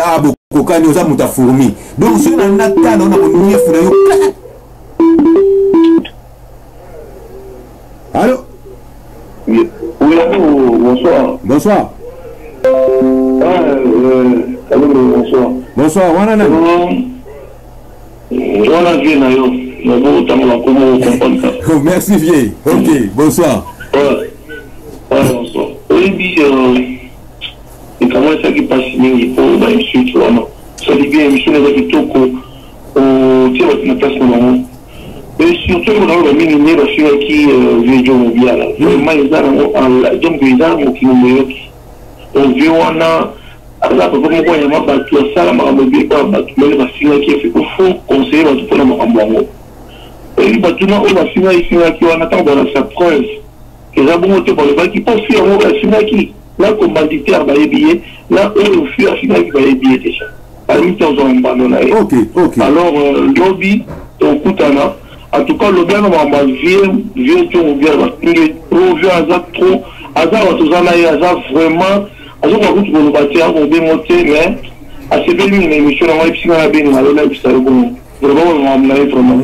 ah bokokani oza muta fourmi donc ce na nata na ko nié funa yo. Allô? Oui, bonsoir. Bonsoir. Allô, bonsoir. Bonsoir, wana na. Wana vient na yo. Na bo tamala comment comprendre ça. Merci vieille. OK, bonsoir. Ouais. Bonsoir. Oui, et comment ça qui passe mingi pour ba ici tu vois. Ça dit bien monsieur na kitoko au tiens na place na. Et surtout dans le mini la fille qui vient au bien là. Vraiment ils ont donc ils ont qui nous on vit on a alors pour moi il y a pas tout ça la mabé pas mais la fille qui fait au fond conseiller tout pour la mabongo. Et pas tout on va finir ici qui on attend dans sa preuve. Et ça bon pour le qui pas faire on va finir qui là comme banditaire va billet là on fait à finir qui va billet déjà. À mi-temps on va abandonner. OK. Alors lobby on coutana. En tout cas, le bien, on va vieux, tout bien, le hasard trop, hasard, tout ça, hasard vraiment, hasard, on va vous bâtir, on va monter, mais, à ces belles émissions, on va essayer de bien, on va aller, puis ça va bon. Vraiment, on va amener vraiment.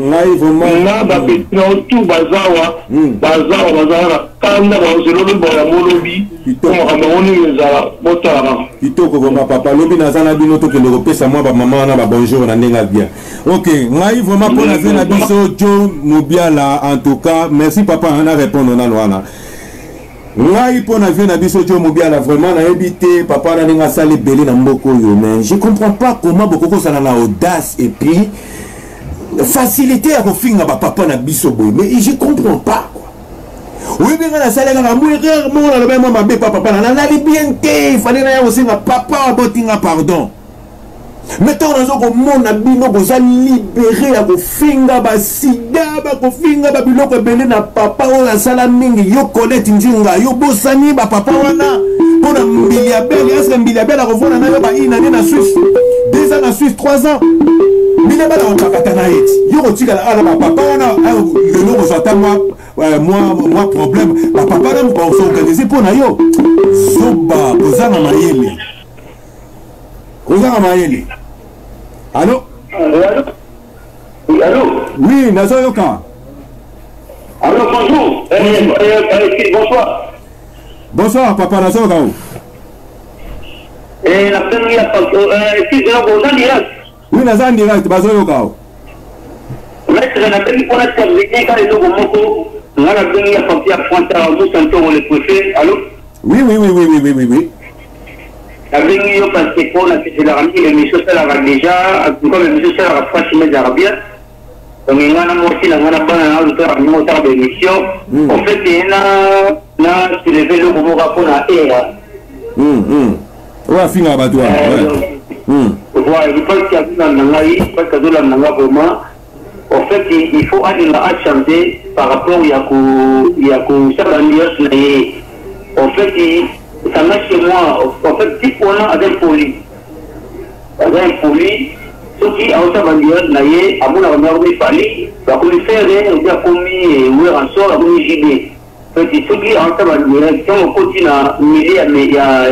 Là, bah, tout bazar, quand on a le bon, on lobby, on va papa, lobby, nazana bino to que le repère, moi, maman, na bonjour, na nenga bien. OK, ngai vraiment pour la vie na biso Jo Mobiala en tout cas, merci papa, on a répondu na loana. Ngai pour la vie na biso Jo Mobiala vraiment na habité papa na nenga sale belé na mboko yo mais je comprends pas comment beaucoup ça na audace et puis facilité à refinga papa na biso boy mais je comprends pas quoi. Oui bien na sale na mourir mon na le même mabe papa na la bien fallait na aussi na papa botinga pardon. Mettons dans un monde à bino vous libéré à finga ba sida ba finga ba biloko belé na papa o la sala mingi yo Colette Njinga yo bosani ba papa wana pour milliardaire est-ce que milliardaire a revoir na yo ba ina na Suisse 2 ans en Suisse 3 ans milliardaire on pakata na eti yo kotika la ala ba papa wana le nom j'entends moi problème ba papa na ba s'organiser pour na yo soba kozana mayele kozana mayele. Allô? Oui, allô? Oui, Nazoyoka. Allô, bonjour. Bonsoir. Bonsoir, papa Nazoyoka. La première fois, oui, Nazan direct, Nazoyoka. Maître, la première fois, quand les autres motos, la première fois, vous sentez le préfet. Allô? Oui. Avec nous, parce que pour la petite armée, l'émission sera déjà, comme l'émission sera franchement arabien. Donc, il y a un moteur d'émission. En fait, il y a soulevé le moment pour la air. Ouais, finir à Badoua. Voilà, je pense qu'il y a un nangaï, parce que la nanga vraiment. En fait, il faut aller à changer par rapport à Sabandios. En fait, ça marche chez moi. En fait, si on a un poli, ceux qui ont ça bandier, naïe, à mon avenir, il fallait, va qu'on faire, on a commis, ou en sort, on est gidé. En fait, ceux qui ont ça bandier, si on continue à média,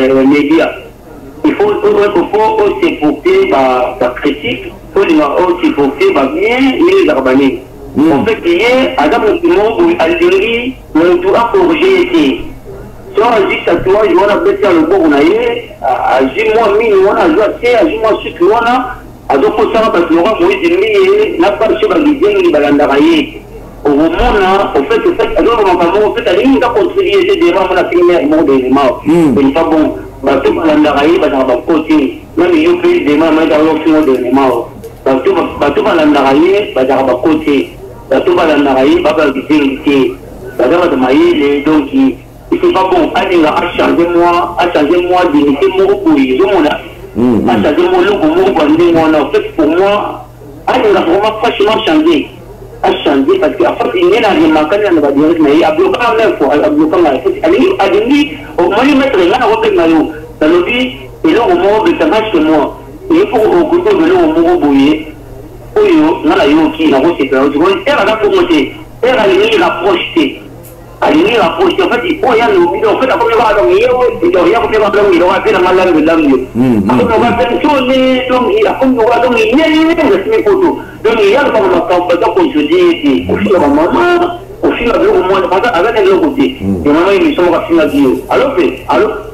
il faut aussi porter la critique, il faut aussi porter bien les arbanés. En fait, il y a un document où Algérie, on doit corriger. Si on dit ça, tu vois, je vais appeler le bon, on a eu, agis-moi, on a joué, agis-moi, ce que l'on a, à deux fois, parce que l'on a joué, n'a pas sur la guidée, il va l'endarrailler. Au moment là, au fait, alors, on fait, à l'une, on a contribué des rangs, on a fini le monde des morts. C'est pas bon. Tout va l'endarrailler, va dans le côté. Même si on fait des mains, mais dans le final des morts. Tout va l'endarrailler, va dans le côté. Tout va l'endarrailler, va dans le côté. Va dans le maillet, donc, c'est pas bon, allez là, à changer moi d'unité, mon pays, je m'en a. À changer mon logo, mon bandé, mon en fait, pour moi, allez là, vraiment franchement changer. À changer, parce qu'en fait, il y a rien manqué, on va dire, mais il y a bloqué en même fois, il y a bloqué en même fois. Allez, au moins, il mettre là, on va faire maillot. Ça le dit, et là, au moment où ça marche chez moi, il faut au côté de l'eau, au moment où il y a, là, il y a qui, là, c'est pas, elle a pour monter, elle a l'approche. alingi la poche en fait il faut y aller au milieu en fait la première fois donc il y a comme ça il aura fait la malade de l'âme après on va faire tourner donc il a comme on va donc il y a une photo donc il y a comme on va comme je dis au fil de maman au fil de au moins avec un autre côté et maman ils sont à finir bio alors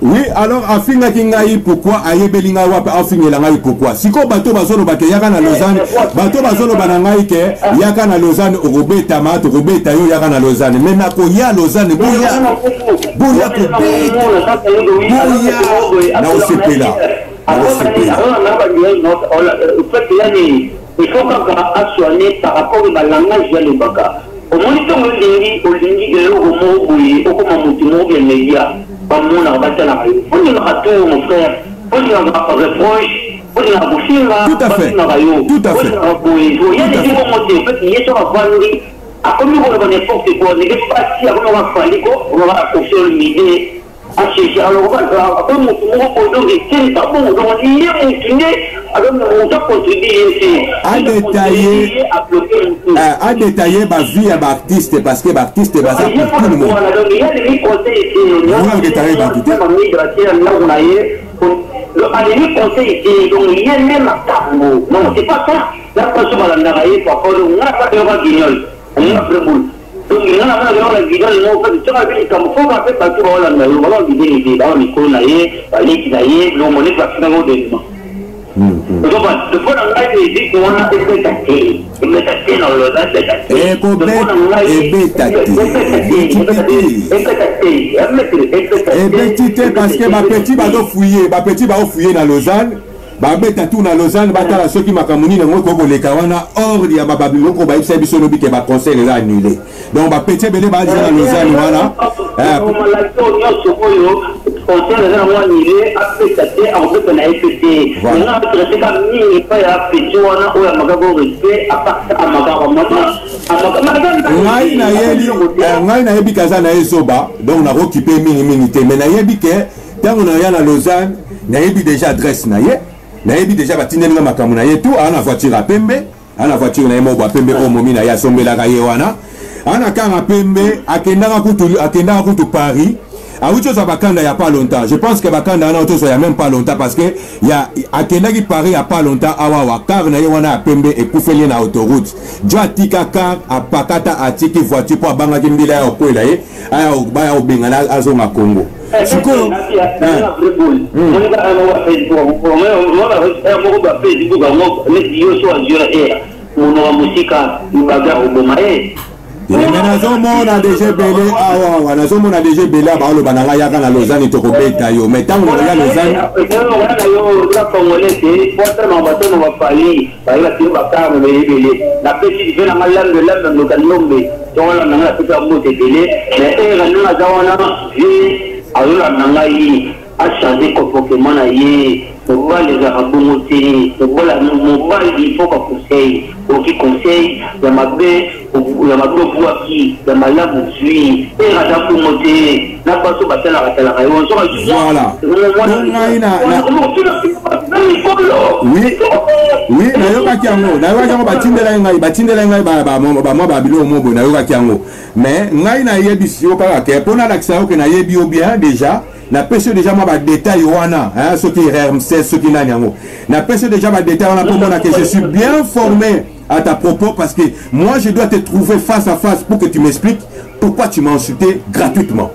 oui alors afinga kingai pourquoi ayebelinga wa afinga la ngai pourquoi siko bato bazolo bake yaka na Lausanne bato bazolo banangai ke yaka na Lausanne robeta mato robeta yo yaka na Lausanne mais na ko ya Lausanne boya ko boya na osepela il faut qu'on soigner par rapport au langage de l'Ebaka. Au moins, on dit que le mot bien média, pas mon abattage. On y aura tout, mon frère. On y aura reproche. On y aura bouché. Tout à fait. Tout à fait. Il y a des moments où il y a des gens qui à comme on va n'importe quoi, on n'est pas si on va faire on va confier l'idée. Alors, après, mon donc, c'est pas bon. Donc, il y a un sujet, alors, on doit contribuer. À détailler ma vie à l'artiste, parce que l'artiste est basé pour tout le monde. Il y a des conseils ici. Il y a des conseils ici. Donc, il y a même un tabou. Non, c'est pas ça. La personne va l'engager, parfois, on n'a pas de guignol. On n'a pas de boule. Donc, il y a un guidon, il y a un peu de temps avec les camouflages, en fait, parce que on a l'idée, il y a un micro, il y a un monnaie, parce que on a des gens. Donc, le point en fait, il dit qu'on a été dans le parce que ma petite va fouiller dans Lausanne. Babeta tout na Lausanne batala ceux qui makamuni na ngoko boleka wana hors ya bababilo ko ba ibisa biso lobi ke ba conseil les annulé donc ba petit belé ba na Lausanne wana conseil les annulé apprécié en fait na FT on a traité comme ni pas ya petit wana o ya magabo respect à part à magabo mama ngai na yebi kaza na ezoba donc na occupé mingi te mais na yebi ke tant on a na Lausanne na yebi déjà adresse na ye nayebi déjà batindelinga makambo na ye tout ana voiture apembe ana voiture na ye moko apembe o momi na ye asombelaka ye wana ana kanga pembe akendaka kutu Paris awuti ozwa bakanda ya pas longtemps je pense que bakanda wana otozwa ya même pas longtemps parce que ya akendaki Paris ya pas longtemps awawa car na ye wana apembe ekufeli na autoroute jo atika car apakata atiki voiture po abangaki mbila ya okwela ye baya obengana azonga Congo sikoyo nazomona déjà belé awa nazomona déjà belé abaloba na ngai yaka na Lausanne tokobeta yo mais ntango ya Lausanne a changé comportement na ye on va les raconter on va il faut qu'on conseille au qui conseille ya mabe pour qui ya malabu suis et rada pour monter na pas so batela ratela on so voilà oui nayoka yango batindela ngai ba babilo mobo nayoka yango mais ngai na yebisi yo kaka ke pona lakisa yo ke na yebi yo bien déjà na pêche déjà ma ba détail wana hein ce qui RMC ce qui nani yango na pêche déjà ma détail wana pour moi que je suis bien formé à ta propos parce que moi je dois te trouver face à face pour que tu m'expliques pourquoi tu m'as insulté gratuitement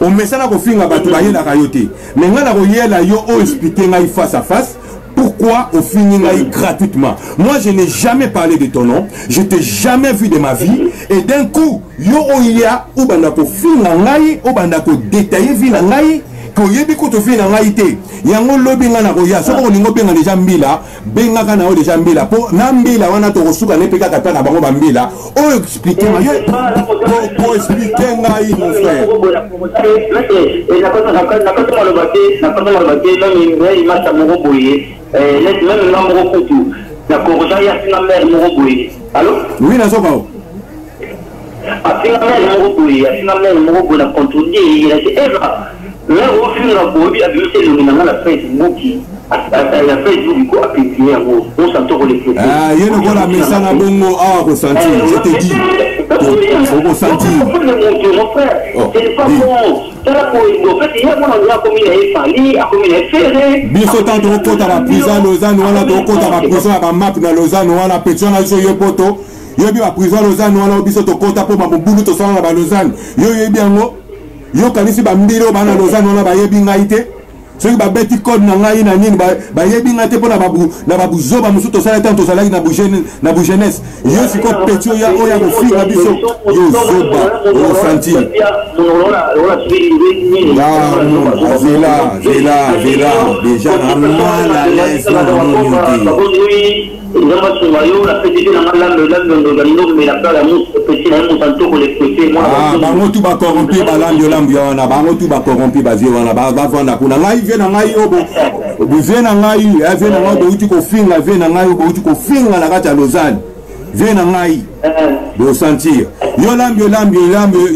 on met ça na ko finga batu ba yela kayote mais nga na ko yela yo o expliquer ngai face à face. Pourquoi au fini gratuitement? Moi je n'ai jamais parlé de ton nom, je t'ai jamais vu de ma vie et d'un coup yo oya ou bandako finga ngai ou bandako détailler vie ngai ko yebi ko to finga ngai te yango lobi nga na ko ya soko ningo benga déjà mbila benga kana o déjà mbila po na mbila wana to kosuka ne peka kata na bango ba mbila o expliquer ma yo pour expliquer ngai mon frère et la personne même l'homme tout d'accord ça y a la mère Moroboui allô oui na soko a la mère Moroboui la mère Moroboui la contrôler il a dit mais au fur et à mesure avec le nom la Facebook la Facebook quoi publier on s'entend les ah il y a le la message na bongo ah ressenti je te dis au sentir. Mon frère, c'est pas bon. C'est la poésie. En fait, il y a mon comme il est fallu, comme il est ferré. Biso tant de côté à la prison Lausanne, on a de côté à la prison à la map dans Lausanne, on a la pétition à ce poto. Yo bi la prison Lausanne, on a biso to côté pour ma boulou to sang à Lausanne. Yo bien ngo. Yo kanisi ba mbilo ba na Lausanne, on a ba yebi ngaité. Ce qui va bêti code na ngai na nini ba yebi ngaité pour na babu zoba musu to sala tant to sala na bu jeunesse. Yo siko pétition ya oya ko finga biso. Yo zoba au sentir. Vela, déjà mal à l'aise dans le monde. Bango tout ba corrompu ba lambi wana bango tout ba corrompu ba vie wana ba vanda kuna ngai vient na ngai obo vient na ngai vient na ngai bo uti ko finga vient na ngai bo uti ko finga na kata Lausanne vient na ngai do sentir yo lambi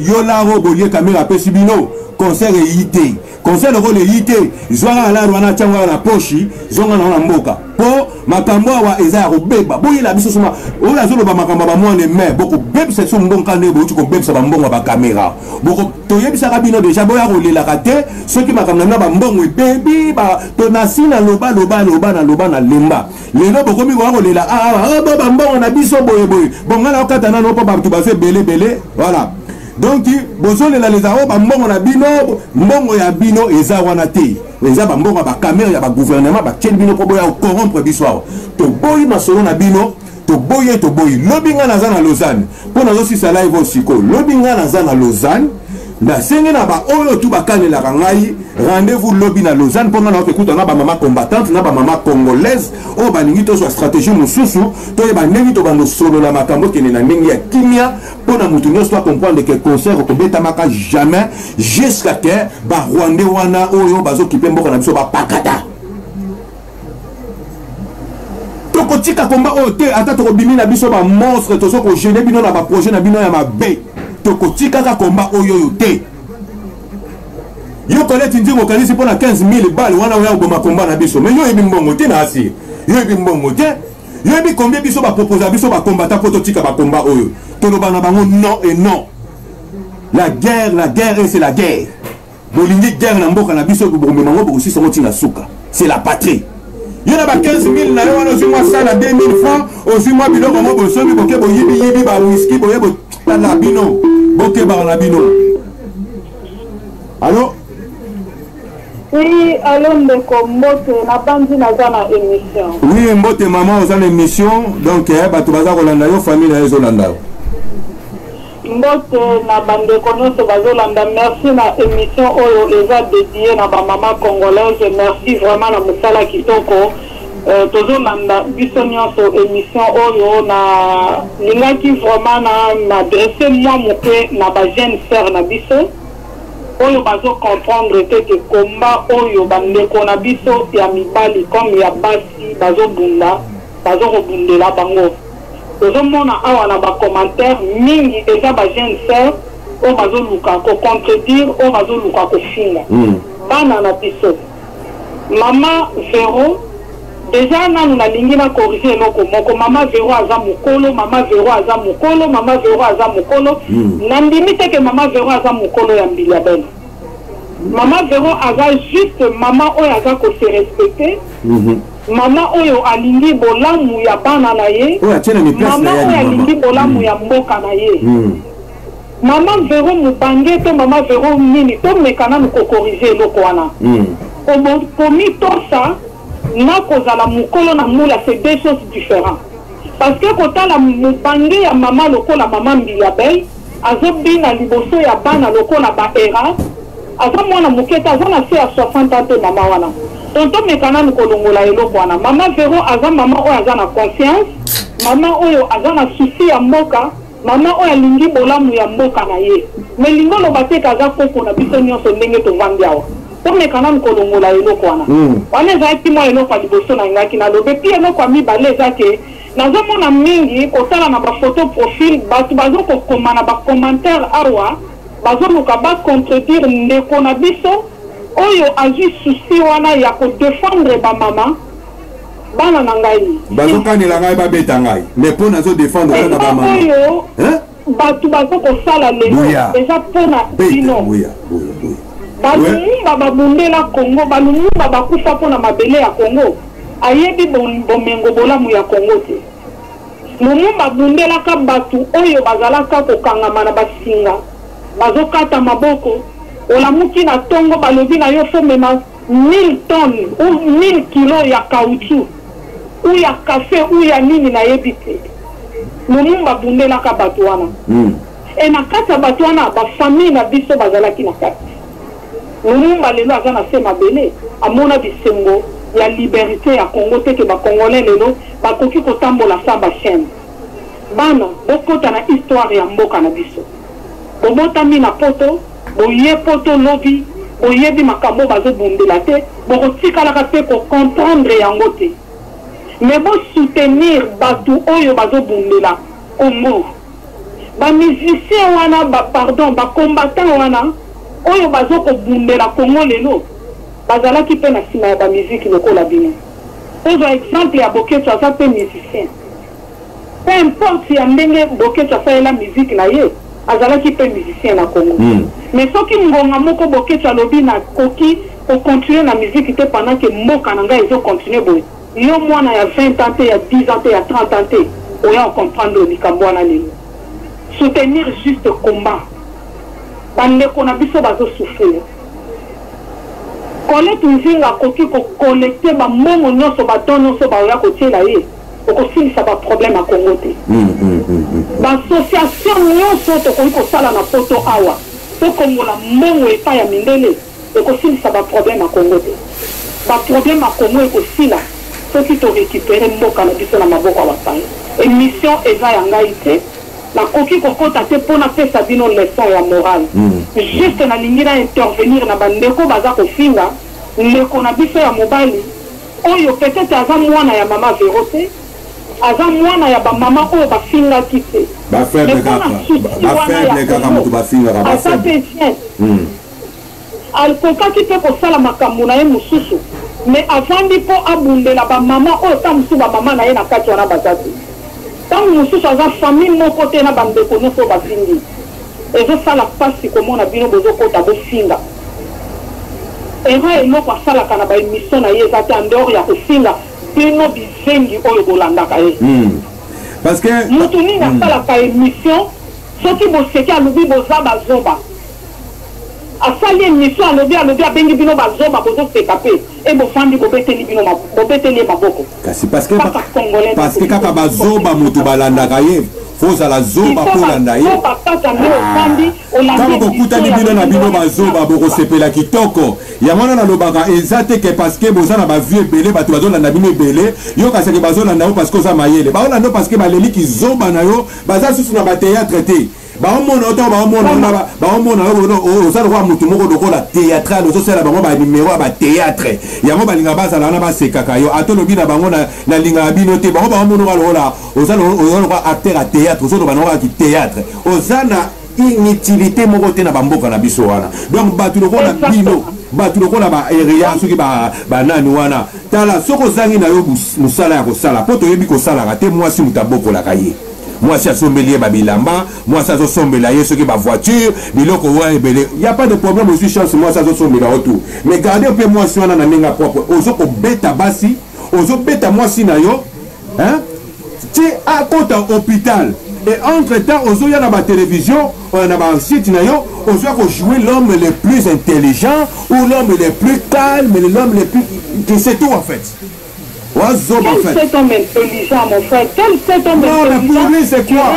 yo la robo ye caméra pesibino concert yité concert le rôle yité zwanga la wana changwa na pochi zonga na mboka po makambo wa eza robeba boyi la biso soma ola zolo ba makambo ba mone me boko beb se so mbonka ne bo tuko beb sa ba mbongo ba caméra boko to yebisa kabino déjà boya rolela kate ceux qui makambo na ba mbongo bebi ba to nasina loba na lemba lelo boko mi wa rolela ba mbongo na biso boye bongala okata na no po ba tu ba se belé voilà. Donc, bozo les aro ba mbongo na bino mbongo ya bino eza wana te eza ba mbongo ba caméra ya ba gouvernement ba tien bino ko boya corrompre biso to boyi masolo na bino to boyi lobinga na za na Lausanne po na zo si sala ivo siko lobinga na za na Lausanne na senge na ba oyo tu ba kanela ngai rendez-vous lobby na Lausanne pour na écoute na ba maman combattante na ba maman congolaise o ba ningi to so stratégie mususu to ba ndenge to ba no solo la makambo kene na ndenge ya kimia pour na mutu nyonso comprendre que concert ko beta maka jamais jusqu'à que ba Rwandais wana oyo bazo kipe mboka na biso ba pakata to ko tika komba o te ata to bimi na biso ba monstre to so ko gêner bino na ba projet na bino ya mabe kotika ka komba oyo te yo collect ndingo kanisi pona 15,000 balles wana oya oboma komba na biso mais yo ebi mbongo te na asi yo ebi mbongo te yo ebi combien biso ba proposer biso ba combattant poto tika ba komba oyo to lo bana bango non et non la guerre et c'est la guerre bolingi guerre na mboka na biso ko bombe mango bokusi songo tinga suka c'est la patrie yo na ba 15,000 na yo wana osi moi ça na 2,000 francs osi moi biloko mo bosomi boke boyibi ba whisky boyebo la bino boke ba la bino. Allô? Oui, allô ndeko mbote na bandi na za na émission. Oui, mbote maman oza na émission donc bato baza kolanda yo famille na ezolanda. Mbote na bandeko nyonso bazolanda merci na émission oyo eza dédiée na ba maman congolaise merci vraiment na mosala kitoko. Tozolanda biso nyonso émission oyo na lingaki vraiment na adressé moi moke na ba jeune sœur na biso oyo bazo comprendre que combat oyo bandeko na biso ya mibali comme ya basi bazo kobundela bango tozomona awa na ba commentaire mingi eza ba jeune sœur oyo bazoluka ko contredire oyo bazoluka kofinga bana na biso mama Véro déjà nanu nalingi na corriger eloko moko mama Véro aza mokolo mama Véro aza mokolo nandimi te ke mama Véro aza mokolo ya mbili ya bene mama Véro aza juste mama oyo aza ko se respecter mama oyo alingi bolamu ya bana na ye mama oyo alingi bolamu ya mboka na ye mama Véro mubange to mama Véro nini to mekana ko corriger eloko wana komi tosa na kozala mukolo na mula c'est deux choses différentes parce que kotala mubange ya mama lokola mama Mbiliabel azobina liboso ya bana lokola ba era aza mwana muketa aza na se ya 60 ans te mama wana tonto mekana kolongola eloko wana mama Véro aza mama oyo aza na conscience mama oyo aza na souci ya mboka mama oyo alingi bolamu ya mboka na ye mais lingolo bateka aza koko na biso nyonso ndenge tovandi awa comme quand on kolongola eloko wana wana ezalaki mwa eloko ya liboso na ngaki nalobe pi eloko ya mibale eza ke nazomona mingi kotala na bafoto profil bato bazokokoma na bacommentaire awa bazoluka bacontredire ndeko na biso oyo azwi susi wana ya kodefendre bamama bana na ngai bazokanela ngai babeta ngai mais mpo nazodefendre kaka bamama batu bazo kosala lelo eza pona bino balumumba babundela Congo balumumba bakufa pona mabele ya Congo ayebi bomengo bolamu ya Congo te lumumba bundelaka batu oyo bazalaka kokangama na basinga bazokata maboko olamuki na tongo balobi na yo fo mema 1000 tonnes ou 1000 kilos ya caoutchouc ou ya café ou ya nini na yebi te lumumba bundelaka batu wana e na kati ya batu wana bafamille na biso bazalaki na kati lumumba lelo aza na se mabele amona bisengo ya liberté ya Congo te ke bakongolais lelo bakoki kotambola sa bachaine bana bokota na histoire ya mboka na biso bobotami na poto boye poto lobi boyebi makambo bazobundela te bokotikalaka te kocomprendre yango te mais bosoutenir batu oyo bazobundela Congo bamusicien wana pardon bacombattant wana oyo bazokobundela Congo lelo bazalaki pe na nsima ya bamiziki lokola bino ozwa exemple ya Boketo aza pe musicien peu importe ya ndenge Boketo asalela musique na ye azalaki pe musicien na Congo mais soki ngonga moko Boketo alobi na koki kocontinue na musique te pendant que mboka na ngai ezocontinue boye yo mwana ya 20 ans te ya 10 ans te ya 30 ans te oya comprendre likambo wana lelo soutenir juste combat bandeko na biso bazosouffrir Colette Nzinga koki ko collecter ba mongo nyonso ba don nyonso ba oya kotiela ye okosilisa ba problème a Congo te ba association nyonso to koki kosala na poto awa to kongola mongo epa ya mindele okosilisa ba problème a Congo te ba problème a Congo ekosila soki to récupérer mboka na biso na maboko wa pai émission eza ya ngai te la koki kokota te pona pesa bino leçon ya morale juste na lingira intervenir na bandeko baza kofinga ndeko na biso ya mobali oyo peut-être aza mwana ya mama Véro te aza mwana ya bamama oyo bafingaki te bafaible kaka moto bafingaka aza pe chien alkokaki mpe kosala makambo na ye mosusu mais avandi mpo abundela bamama oyo ta mosusu bamama na ye na kati wana baza te ntango mosusu aza famille moko te na bandeko nyonso bafingi ezosala mpasi komona bino bozokota bofinga era eloko asalaka na baémission na ye eza te andehors ya kofinga bino bizengi oyo bolandaka ye motu nini asalaka émission soki boseki alobi boza bazoba asali émission alobi abengi bino bazoba bozoseka pe e bofandi bobeteli bino bobeteli maboko kasi parce que kaka bazoba moto balandaka ye fozala zoba polanda ye kaka bokutani bino na bino bazoba bokosepela kitoko yango wana nalobaka eza te ke parce que boza na bavie ebele bato bazolanda bino ebele yo kaseke bazolanda yo parce que oza mayele baolanda yo parce que baleliki zoba na yo baza susu na batéâtre te baomona otango baomona oza lokola motu moko lokola théâtral ozosala bango banimero ya batéâtre yango balinga bazala wana basekaka yo atolobi na bango na linga ya bino te bango baomonoka lokola oza lokola acteur ya théâtre ozoloba nango kaki théâtre oza na inutilité moko te na bamboka na biso wana donc bato lokola bino bato lokola baeria soki banani wana tala soki ozangi na yo mosala ya kosala mpo toyebi kosalaka te mwasi moto abokolaka ye mwasi asombeli ye babilamba mwasi azosombela ye soki bavoiture biloko wana ebele ya pas de problème aussi chance mwasi azosombela yo tout mais garde mpe mwasi wana na ndenge propre ozokobeta basi ozobeta mwasi na yo ti akota hôpital et entre temps ozoya na batélévision na basite na yo ozoya kojouer l'homme le plus intelligent ou l'homme le plus calme l'homme le plus qui sait tout en fait. Quel cet homme intelligent, mon frère? Quel cet homme intelligent? Non, le problème c'est quoi?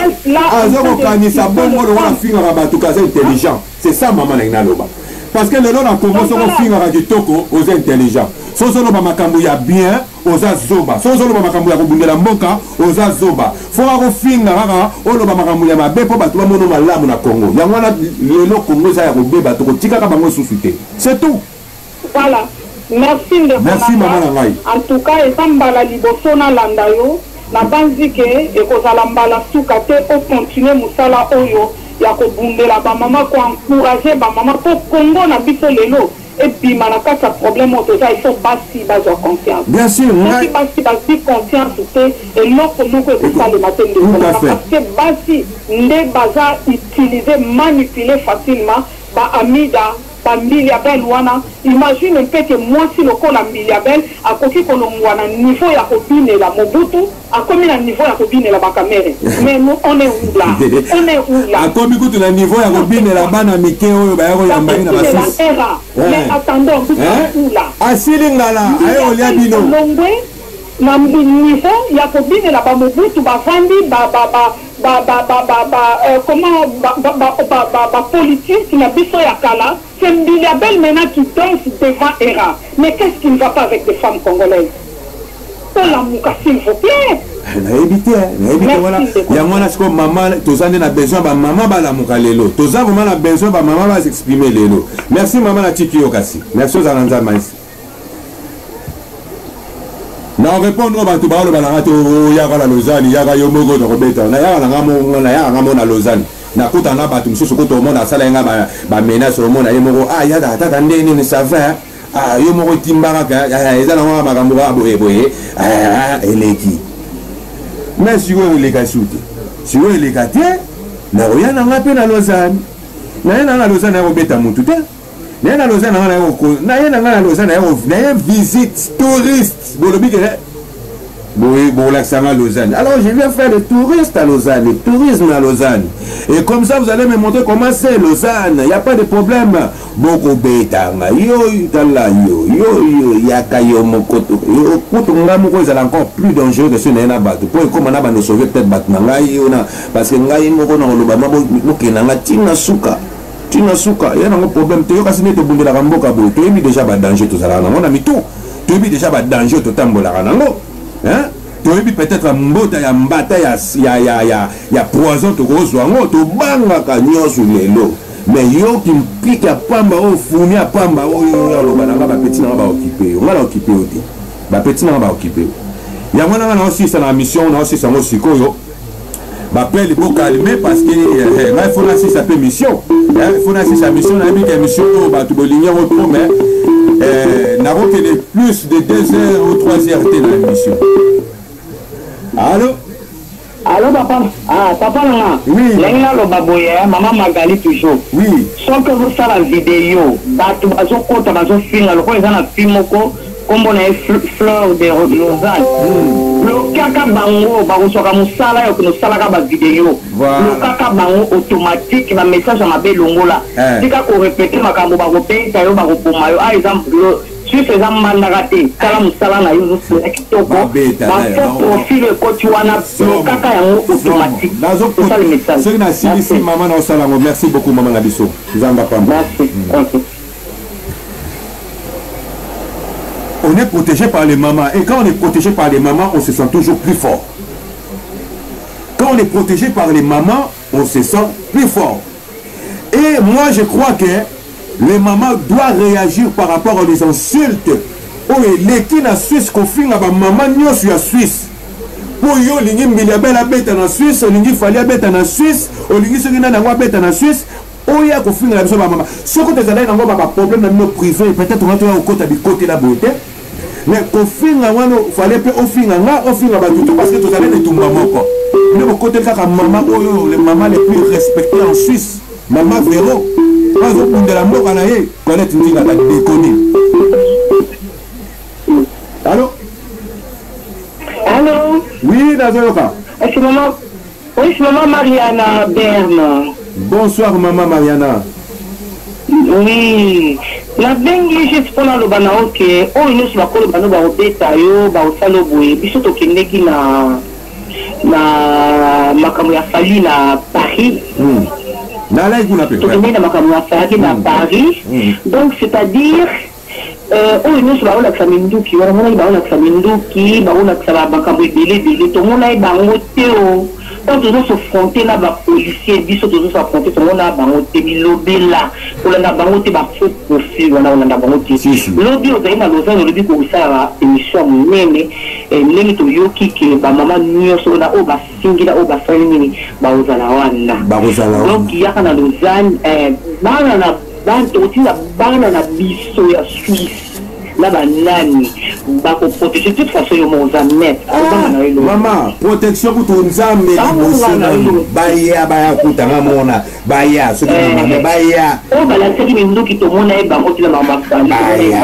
C'est ça, maman Naloba. Parce que le nom a commencé à faire du toko aux intelligents. Sozolo Bamakambu ya bien, aux azoba. Sozolo Bamakambu ya Bundela Mboka, aux azoba. Faut avoir finga, olo Bamakambu ya mabe pour battre mon nom à l'âme na Congo. Yamana le Congo, ça y a robé, battre Tika Kabango sous-souté. C'est tout. Voilà. Merci de maman. En tout cas, et Sambala Liboso na Landayo, na banzike, et Kozalambala Soukate, au continuer Moussala Oyo, ya ko bundela ba mama ko encourager ba mama ko Congo na biso lelo et puis manaka sa problème il faut basi bazo confiance. Bien sûr, basi confiance c'est et l'autre moko c'est ça le matin de parce que basi ne baza utiliser manipuler facilement ba amida ba miliabel wana imagine un peu que moi si le col la miliabel a koki kolongwana niveau ya kobine la mobutu a comme na niveau ya kobine la bakamere mais nous on est où là a comme écoute le niveau ya kobine la bana mike oyo ba yako yamba na basis mais attendons où là asilingala ayo lia bino na niveau ya kobine la ba mobutu ba vandi comment politique la biso ya kala c'est Miliabel maintenant qui danse devant Hera. Mais qu'est-ce qui ne va pas avec des femmes congolaises? Oh la mouka s'il vous plaît. Naébité voilà. Il y a moi là comme maman tous on a besoin ba maman ba la mouka lelo. Tous on vraiment a besoin ba maman va s'exprimer lelo. Merci maman la tiki okasi. Merci aux Alanza Maïs. Na répondre ba to ba lo ba la to ya ga la Lausanne ya ga yo mogo de robeta. Na ya ngamo na Lausanne. Na kuta na batu msusu kuta omona sala nga ba menace omona yemoko ya tata ndeni ni ça va yomoko timbaka ka ezala ngwa makambo ba boye eleki mais siwe eleka shute siwe eleka te na oyana ngape na Lausanne na yena na Lausanne ya kobeta mutu te na yena Lausanne na yako na yena na Lausanne ya visite touriste bolobi ke bon l'accent Lausanne. Alors je viens faire le touriste à Lausanne, le tourisme à Lausanne. Et comme ça vous allez me montrer comment c'est Lausanne. Il n'y a pas de problème. Beaucoup bétanga. Yaka yo mokoto. Yo kutu ngamoko ils encore plus dangereux que ceux n'ayant battu. Pour comment on va nous sauver peut-être battu ngai ona parce que ngai moko na loba mabo mokena tina suka. Tina suka. Il y a un problème. Tu as signé to bundela kamboka bo. Tu es déjà ba danger tout ça là. On a mis tout. Tu es déjà ba danger tout tambola kanango. Hein? Tu as peut-être un mbota ya mbata ya poison to rozwa ngo to banga ka nyosu lelo mais yo qui pique à pamba o funi à pamba o yo lo bana ba petit na ba occuper on va occuper oti ba petit na ba occuper ya mwana na aussi ça la mission na aussi ça mo sikoyo ba pele pour calmer parce que il faut aussi ça peut mission il faut aussi sa mission na bi que mission ba to bolinga o trop mais n'a pas plus de 2 heures ou 3 heures dans la mission. Allô? Allô papa? Ah papa là. Oui. Là le baboya, maman Magali toujours. Oui. Sans que vous savez la vidéo, bato bazo kota bazo film, le quoi ils ont un film comme on a fleur de Lausanne. Le kaka bango barosoka musala yo kuno sala ka ba vidéo. Le kaka bango automatique na message ma belongo là. Dika ko répéter makambo ba ko pesa yo ba ko poma yo. Par exemple sur ces amandagate kala musala na yo so kitoko. Ba profil ko tu wana le kaka yango automatique. C'est ça le message. C'est na si maman na sala ngo. Merci beaucoup maman Ngabiso. Zamba pamba. Merci. On est protégé par les mamans. Et quand on est protégé par les mamans, on se sent toujours plus fort. Quand on est protégé par les mamans, on se sent plus fort. Et moi, je crois que les mamans doivent réagir par rapport aux insultes. Oh, l'équipe na Suisse, qu'on fait la maman, nous sur la Suisse. Pour yo, l'ingé Miliabel a bête en Suisse, l'ingé Fali a bête en Suisse, l'ingé Serena n'a pas bête en Suisse. Oh, il y a qu'on fait la maman. Ce que tu as dit, on a un problème dans nos privés, peut-être on va trouver au côté de la beauté. Mais au fin, il fallait pas au fin, parce que tu allais de tout maman. Mais au côté de la maman, les mamans les plus respectées en Suisse, maman Véro, pas au point de la mort, on a connaître une fille à déconner. Allô? Allô? Oui, Nazoyoka. C'est maman. Oui, c'est maman Mariana Berne. Bonsoir, maman Mariana. Oui, la bengi juste pour le banao que on nous va coller banao ba obeta yo ba osalo boye biso to kendeki na makamu ya Fali na Paris. Na la vous l'appelez. To kendeki na makamu ya Fali na Paris. Donc c'est-à-dire on nous va la kaminduki wana mona ba la kaminduki ba ona tsaba makamu belé to mona ba ngoteo. Quand nous sommes affrontés là, les policiers, ils sont tous affrontés, tout le monde a bangoté, lobby là, on a bangoté, faux profil, on a bangoté. Lobby, on a une allocation, on a dit qu'on a une émission, mais les to yoki que maman nous on a oba singular oba family, bauzala wana. Donc il y a un Lausanne, tokotinda bana na biso ya Suisse na banani bakoprotéger toute façon yo mozamet mama protection kutu nzambe baya baya kutanga mona baya soki mama baya o balataki minduki tomona e bango tina mama baya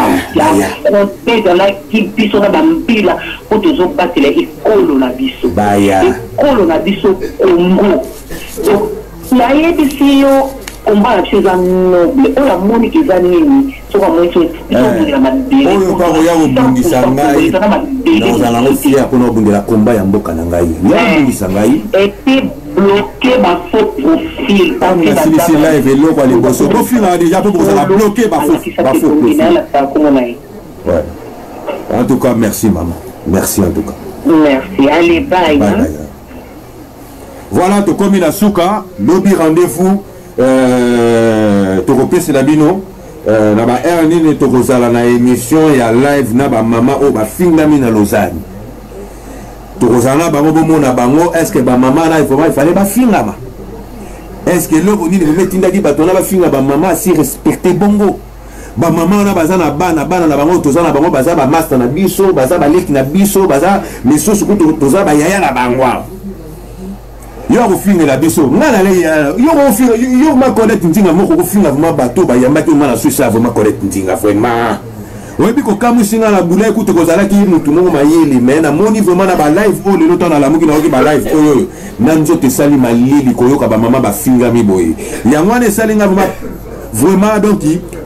on na ki biso na bambila po tozobatela ekolo na biso ekolo na biso Congo nayebisi yo combat la chose noble o la moni ki za nini soka mwecho la madele oyo pa ko ya obundisa ngai na za fia ko no bundela combat ya mboka na ngai ya obundisa ngai et puis bloquer ma faux profil parce que c'est live et loko ali boso ko fina déjà pour ça bloquer ma faux profil ouais en tout cas merci maman merci en tout cas merci allez bye voilà to comme na suka lobby rendez-vous tokopesa na bino na ba heure nini tokozala na émission ya live na ba mama o ba fingami na Lausanne tokozala bango bomona bango est-ce que ba mama na il fallait ba fingama est-ce que loko nini metindaki bato na ba finga ba mama si respecter bongo ba mama na bazana bana na bango tozana bango baza ba master na biso baza ba leki na biso baza misosu kuto tozala ba yaya na bango yo ko finga la biso ngana le yo ko finga yo ma connaître ndinga moko ko finga vraiment bateau ba yambaki na Suisse vraiment connaître ndinga vraiment oui biko kamu singa la boulay ko to kozala ki mutu mo mayeli mais na moni vraiment na ba live o le lotana la muki na ko ba live oyo na nzote sali malili ko yoka ba mama ba finga mi boy yango ne sali nga vraiment donc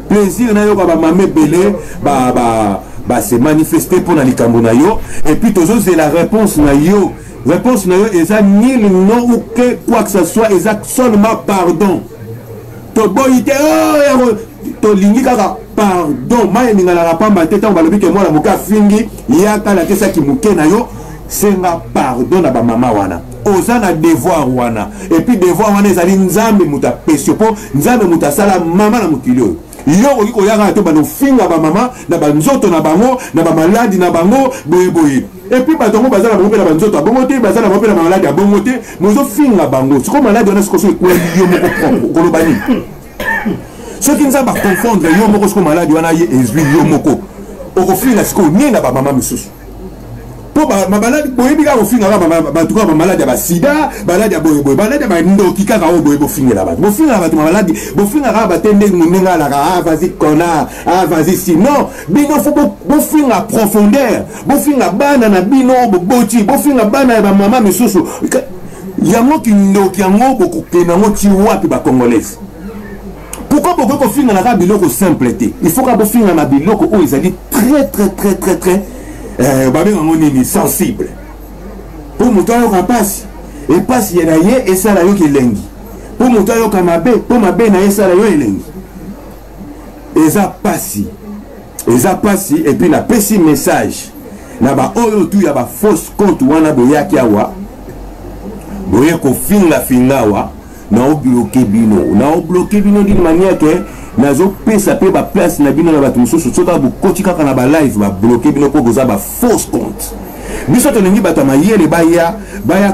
plaisir na yoka ba mama belé ba se manifester pour na likambo na yo et puis tozo c'est la réponse na yo réponse na yo eza nil non ou que quoi que ce soit exact seulement pardon to boyite to lingi kaka pardon mai ningala pamba teta balobi ke mwana muka fingi yaka la tesa ki muke na yo senga pardon na ba mama wana oza na devoir wana et puis devoir wana ezali nzambe muta pesio po nzambe muta sala mama na mukilio yo ko yaka to bano finga ba mama na ba nzoto na bango na ba maladi na bango boye et puis batongo bazala bango na ba nzoto abongo te bazala bango na maladi abongo te mozo finga bango siko maladi wana siko so ko yo moko propre ko lobani ce qui nous a confondre yo moko siko maladi wana ye ezwi yo moko o finga siko ni na ba mama misusu po ba maladi boye bika ko finga ba tuka ba maladi ba sida maladi boye maladi ba ndoki kaka o boye bo finga la ba bo finga ba maladi bo finga ba tende munenga la vas-y kona vas-y sinon bino faut bo finga profondeur bo finga bana na bino bo boti bo finga bana ba mama misusu yango ki ndoki yango bo ko kena ngo ti wapi ba congolaise. Pourquoi ko finga na biloko simple te il faut ka bo finga na biloko o ezali très sensible pour mutoyo ka pasi et pasi ya ye et ça la yo kelengi pour mutoyo ka mabe pour mabe na esa la yo elengi eza pasi et puis na pesi message na ba oyo tu ya ba fausse compte wana boyaki awa boye ko finga wa na obloquer bino d'une manière que nazo pesa pe ba place na bino na batu mususu soka bu koti kaka na ba live ba bloquer bino ko goza ba fausse compte biso to nengi batu mayele baya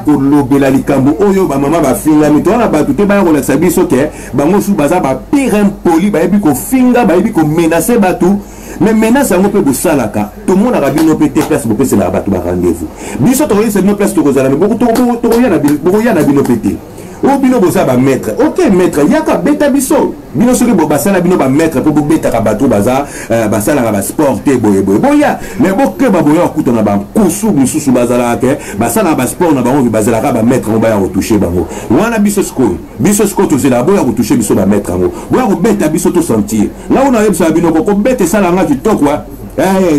ko lobela likambo oyo ba mama ba finga mi to na batu te baya ko la sabiso ke bango su baza ba pire impoli ba yebi ko finga ba yebi ko menacer batu mais menace yango pe bosalaka to mona ka bino pe te place bo pesa na batu ba rendez-vous biso to yese no place to kozala me boko to ya na bino pe te o bino boza ba maître ok maître yaka beta biso bino soki bo basala bino ba maître po beta ka bato baza basala ka ba sport te boye boya mais boke ba boya kuto na ba kusu mususu bazala ke basala ba sport na bango bazala ka ba maître on ba ya retoucher bango wana biso sko to zela boya retoucher biso ba maître ngo boya ko beta biso to sentir là on a yebsa bino ko beta sala nga kitoko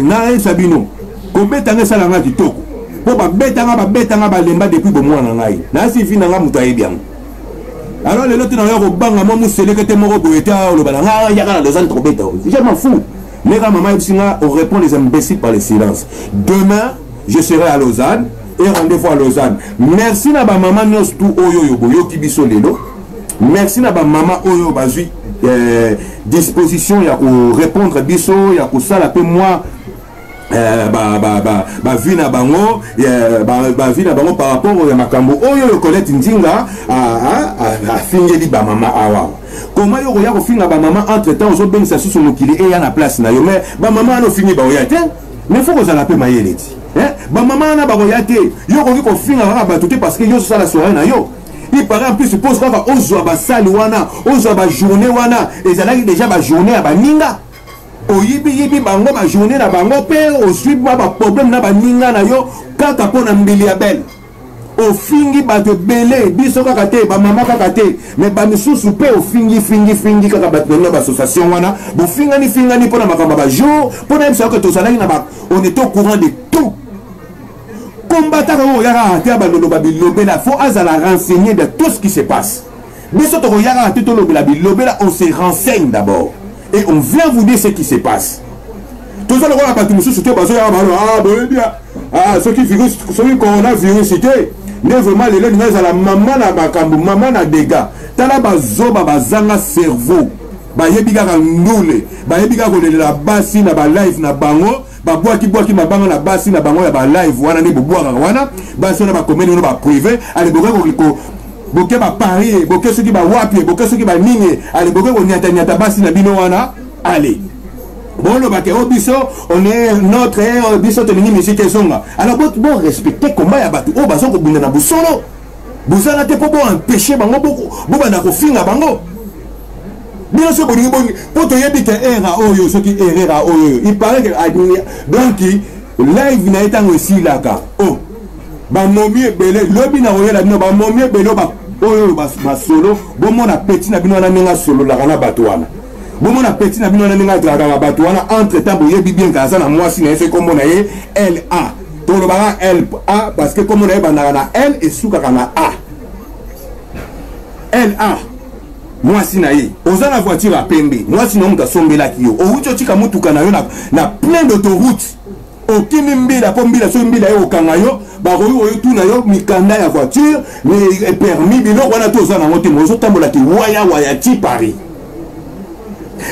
na yebsa bino ko beta nga sala nga kitoko po ba beta nga ba lemba depuis bo mwana ngai na si fina nga muto ayebi yango. Alors les autres n'ont pas banga moi musele que te moko boeta le balanga ya kana les autres beta je m'en fous mais quand maman Ibsinga on répond les imbéciles par le silence. Demain je serai à Lausanne et rendez-vous à Lausanne. Merci na ba maman nyos tout oyo boyo kibiso lelo merci na ba maman oyo bazui disposition ya ko répondre biso ya ko sala pe moi vie na bango par rapport à makambo oyo Colette Ndinga a fingeli ba mama awa comment yo ya ko finga ba mama entre temps zo ben sa susu mokili et ya na place na yo mais ba mama no fingi ba oya te mais faut que ça la pe mayele ti ba mama na ba oya te yo ko finga ba batuté parce que yo ça la soirée na yo il paraît en plus suppose ka ozo ba sali wana ozo ba journée wana ezalaki déjà ba journée ya ba ninga oyibi bango ba journée na bango pe osui ba problème na ba ninga na yo kaka pona mbili ya belle ofingi bato belé biso kaka te ba mama kaka te mais ba misusu pe ofingi kaka bato na ba association wana bo fingani pona makamba ba jour pona biso que to salaki na ba on est au courant de tout combattre o yara te ba lolo ba bilobela faut azala renseigner de tout ce qui se passe biso to yara te to lobela bilobela on se renseigne d'abord et on vient vous dire ce qui se passe. Tout ça, le roi a battu monsieur, c'était parce que ceux qui virus, ceux qui coronavirus, c'était vraiment les gens à la maman na bakambu, maman na dégâts. Tala bazoba bazanga cerveau, bayebiga ngule, bayebiga ko la basi na ba live na bango, bois qui mabanga na basi na bango ya ba live wana ni boboa wana, basi na ba comédie no ba privé, allez boko boke ba pari boke soki ba wapi boke soki ba nini ale boke ko nyata basi na bino wana allez bon le baké biso on est notre biso te nini musique songa alors bon respecter combat ya batu o baso ko bunda na busolo busana te po empêcher bango bo bana ko finga bango bien sûr bolingi bongi poto yebite era oyo soki erera oyo il paraît que donc live na etango esilaka oh ba momie belé lobi na royela bino ba momie belé ba oyo ba solo bo mona petit na bino na ninga solo la kana batwana bo mona petit na bino na ninga tra batwana entre temps boye bien kaza na moi si na fait comme on a LA to lo ba LA parce que comme on a ba na L et suka kana A LA moi si na ye oza na voiture à pembe moi si na muta sombela kiyo o wucho chika mutuka na yo na plein d'autoroutes okimi mbila po mbila so mbila yo okanga yo bakoyi oyo tuna yo mikanda ya voiture mais permis biloko wana to oza na mote mozo tambola ki waya ti Paris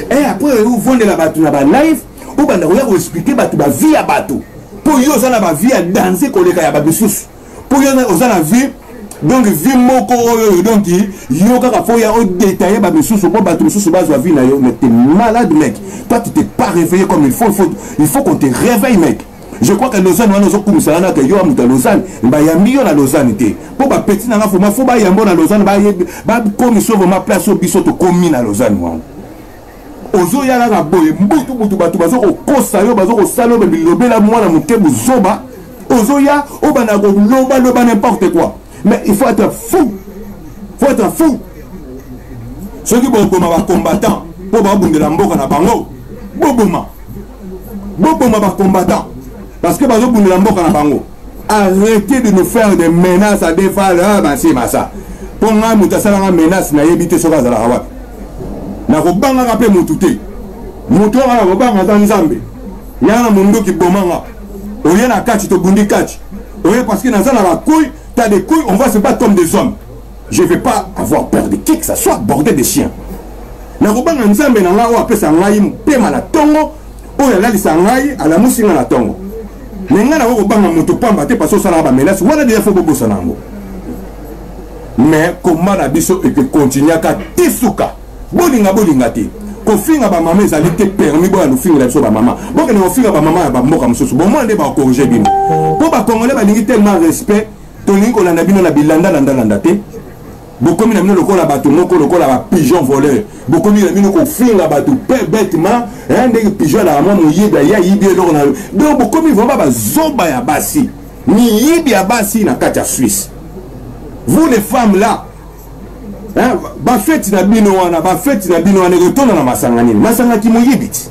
et après vous vendez la bato na ba live ou banda koya ko expliquer bato ba vie ya bato po yo oza na ba vie ya danser koleka ya ba bisusu po yo oza na vie donc vie moko oyo donc yo kaka fo ya o détailler ba bisusu po bato bisusu bazwa vie na yo mais t'es malade mec toi tu t'es pas réveillé comme il faut qu'on te réveille mec. Je crois que Lausanne wana zo kumusala na ke yo amuta Lausanne ba yambi yo na Lausanne te po ba petit na ngafo mafo ba yambo na Lausanne ba komi so ma place au biso to komi na Lausanne wana ozo ya la boye mbutu batu bazo ko kosa yo bazo ko salo be bilobela mwana mutebu zoba ozo ya o bana ko loba n'importe quoi mais il faut être fou ceux qui vont comme combattant po ba bundela mboka na bango boboma ba combattant parce que bazo bundela mboka na bango arrêtez de nous faire des menaces à des fois là c'est ça pour nga mutasala nga menace na yebite soka za la hawa na ko banga ka pe mutute muto ala ko banga za nzambe yana mundo ki bomanga oye na kati to bundi kati oye parce que na za na ba couille t'as des couilles on va se battre comme des hommes je vais pas avoir peur de qui que ça soit bordel de chiens na ko banga nzambe na nga o apesa ngai mpema na tongo oya la lisangai ala musinga na tongo nenga na ko banga moto pamba te parce que ça na ba menace wala déjà faut bobosa nango mais comment na biso et que continue ka tisuka bolinga te ko finga ba mama ezali te permis bo no finga biso ba mama bo ke no finga ba mama ya ba mboka mususu bo mwande ba corriger bino po ba congolais ba lingi tellement respect to lingi ko landa bino na bilanda te bokomi na bino lokola bato moko lokola ba pigeon voleur bokomi na bino ko finga bato pe bêtement ndenge pigeon la mama moyeba ya yibi eloko na donc bokomi vraiment ba zoba ya basi ni yibi ya basi na kati ya Suisse vous les femmes là ba fête na bino wana retourne na masanga ki moyibiti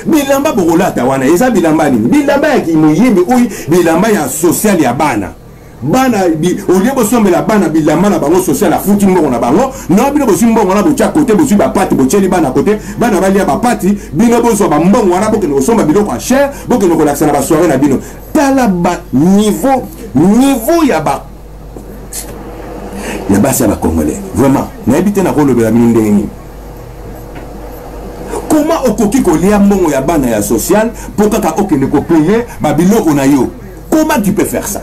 bilamba bokolata wana eza bilamba nini bilamba ya ki moyibi oyi bilamba ya social ya bana olie bosombela bana bilamba na bango social afuti mbongo na bango no bino bosi mbongo na botia kote bosi bapati botieli bana kote bana balia bapati bino bozwa bambongo wana bokende kosomba biloko ya cher bokende kolakisa na basoire na bino tala ba niveau ya basi ya ba congolais vraiment na ebite na kolobela bino ndenge nini Comment okoki kolia mbongo ya bana ya social pour kaka okene ko payer ba biloko na yo? Comment tu peux faire ça?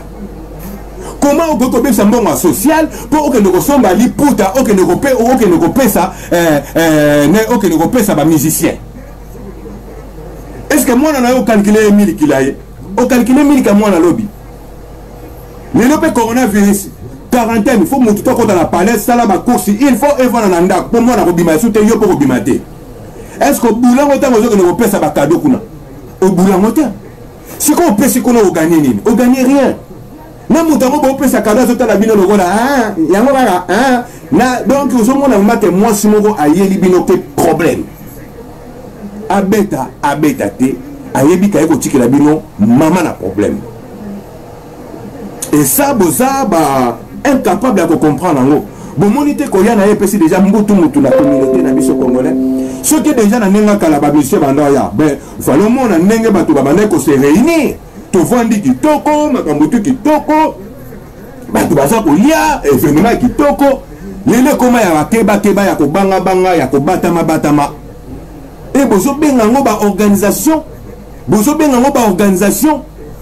Comment on peut payer ça mbongo social pour okene ko somba li puta okene ko pesa okene ko pesa ba musicien? Est-ce que moi na yo calculer 1000 kilaye? O calculer 1000 ka moi na lobby. Le lopé coronavirus quarantaine, il faut monter toi dans la palette, ça là ma course, il faut évoluer dans ndak pour moi na kobima soute yo pour kobima te. Est-ce que boulan autant que ne pesa ba cadeau kuna? Au boulan autant. Si qu'on pèse qu'on a gagné nini? On gagne rien. Na mutango ba pesa cadeau autant la bino logo là yango ba na donc au moment na mate moi si moko ayeli bino ke problème. Abeta te ayebi ka ko tikela bino maman na problème. Et ça boza ba incapable de comprendre en haut. Bon, monité koya na epesi déjà mbutu mutu la communauté na biso congolais. Ce qui déjà na nenga kala ba monsieur bandaya, ben fallait mon na nenge batu ba bande ko se réunir. To vandi kitoko, makambutu kitoko. Batu baza ko lia événement kitoko. Lele koma ya keba ya ko banga ya ko batama. Et bozo benga ngo ba organisation. Bozo benga ngo ba organisation.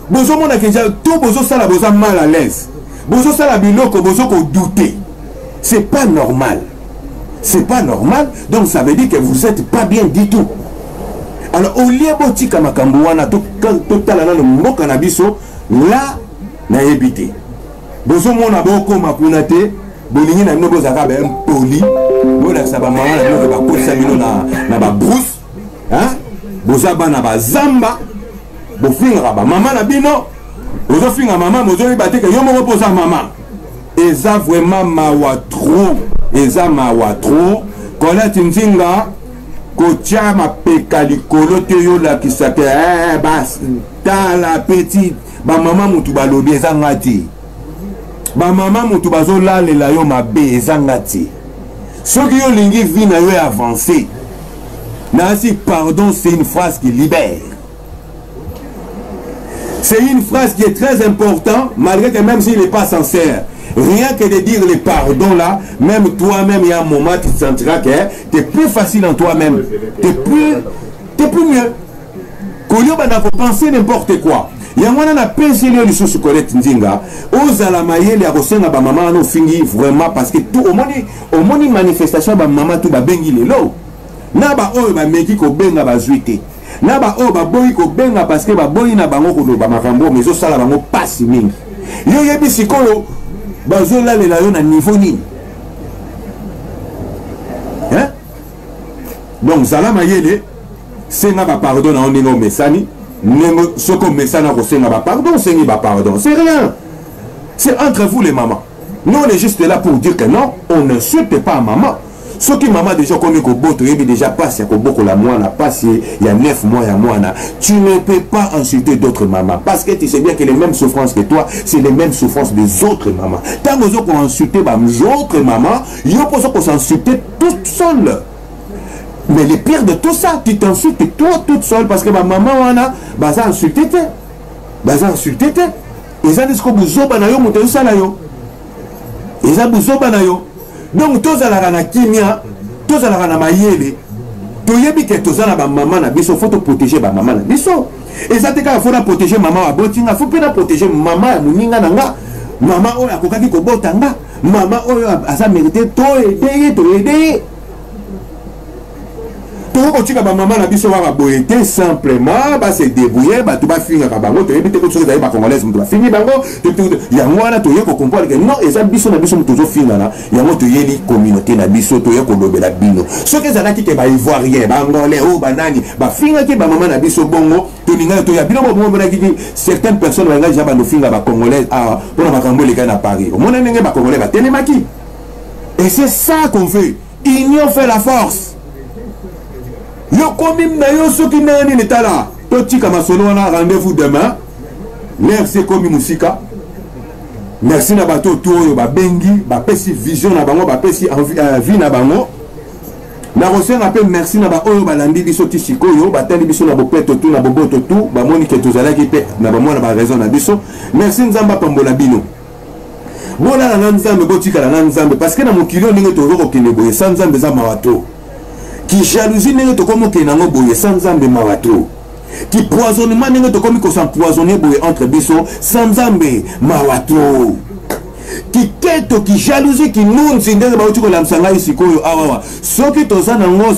Bozo mona ke ja to bozo sala boza mal à l'aise. Bozo sala biloko bozo ko douter. C'est pas normal. C'est pas normal. Donc ça veut dire que vous n'êtes pas bien du tout. Alors au lieu de tika makambuana tout talana le mot cannabiso là na ebité. Bozo mona boko makunate bolingi na nobo zaka ba poli. Bola sa ba mama na nobo ba kosa bino na ba brousse. Hein? Boza ba na ba zamba. Bo finga ba mama na bino. Bozo finga mama bozo ibate ke yo mo posa mama. Et ça vraiment mawa trop. Et ça mawa trop. Colette Nzinga, Kotia ma pekali kolote yo la qui s'appelle bas dans la petite. Ba maman mutu balobi ezangati. Ba maman mutu bazola le la yo mabe ezangati. Ce qui yo lingi vi na yo avancer. Nasi pardon, c'est une phrase qui libère. C'est une phrase qui est très importante, malgré que même s'il n'est pas sincère. Rien que de dire les pardons là, même toi-même, il y a un moment, tu te sentiras que tu es plus facile en toi-même. Tu es plus mieux. Koyo bana faut penser n'importe quoi. Il y a un pensé les choses Colette Nzinga. Aux alamaye les arosenga ba maman no fingi vraiment parce que tout au moni manifestation ba maman tout ba bengi lelo. Na ba o ba meki ko benga ba zuite. Na ba o ba boyi ko benga parce que ba boyi na bango ko ba makambo mais zo sala bango passe mingi. Yo yebi sikolo bazola le la yo na niveau nini. Hein? Donc Zala Mayele c'est n'a pas pardon na onengo mesani, nengo soko mesana ko c'est n'a pas pardon, c'est ni pas pardon. C'est rien. C'est entre vous les mamans. Nous on est juste là pour dire que non, on ne souhaite pas maman. Ce qui maman déjà comme ko boto yebi déjà passe ya ko boko la moana passe il y a 9 mois ya moana. Tu ne peux pas insulter d'autres mamans parce que tu sais bien que les mêmes souffrances que toi, c'est les mêmes souffrances des autres mamans. Tant que vous insulter les autres mamans, il faut qu'on s'insulter toute seule. Mais le pire de tout ça, tu t'insultes toi toute seule parce que ma maman wana baza insulter te. Baza insulter te. Et ça dit que vous zoba na yo monter ça na yo. Et ça vous zoba na yo. Donc tous à la kimia, tous à la mayele, tous yebi que tous à la maman na biso faut protéger ma maman na biso. Et ça te ka faut protéger maman à botinga, faut pas protéger maman muninga nanga, maman o akokaki ko botanga, maman o asa mérité to aider. Tout kotika ba maman na biso wa boyete simplement ba se débrouiller ba tout ba finir ka bango to ebite ko tsoka ba congolaise mutu ba finir bango ya ngwana to yeko comprendre que non eza biso na biso mutu zo finir na ya moto yeli communauté na biso to yeko lobela bino ce que zalaki ke ba ivoirien ba ngolais o banani ba finir ke ba maman na biso bongo to ninga to ya bino bongo na ki certaines personnes ba ngaja ba no finir ba congolaise ah pour ba kambo les gars na Paris au monde ninga ba congolais ba telemaki. Et c'est ça qu'on fait. Union fait la force. Yo komim na yo soki nani netala to tika masolo wana rendez-vous demain. Merci komi musika. Merci na bato to yo ba bengi ba pesi vision na bango ba pesi vie na bango. Na rosenga pe merci na ba oyo ba landi biso tisiko yo ba tandi biso na bopeto tout na boboto tout ba moni ke tozalaki pe na ba mona ba raison na biso. Merci nzamba pambola bino. Bona na nzambe botika na nzambe parce que na mokili ndenge to ko kene boye sans nzambe za mawato. qui jalousie n'est pas comme qui n'a pas boye sans ambe marato qui poisonnement n'est pas comme qu'on s'empoisonner boye entre biso sans ambe marato qui quête qui jalousie qui nous s'indé ba uti ko lamsanga isikoyo awawa soki tozana ngo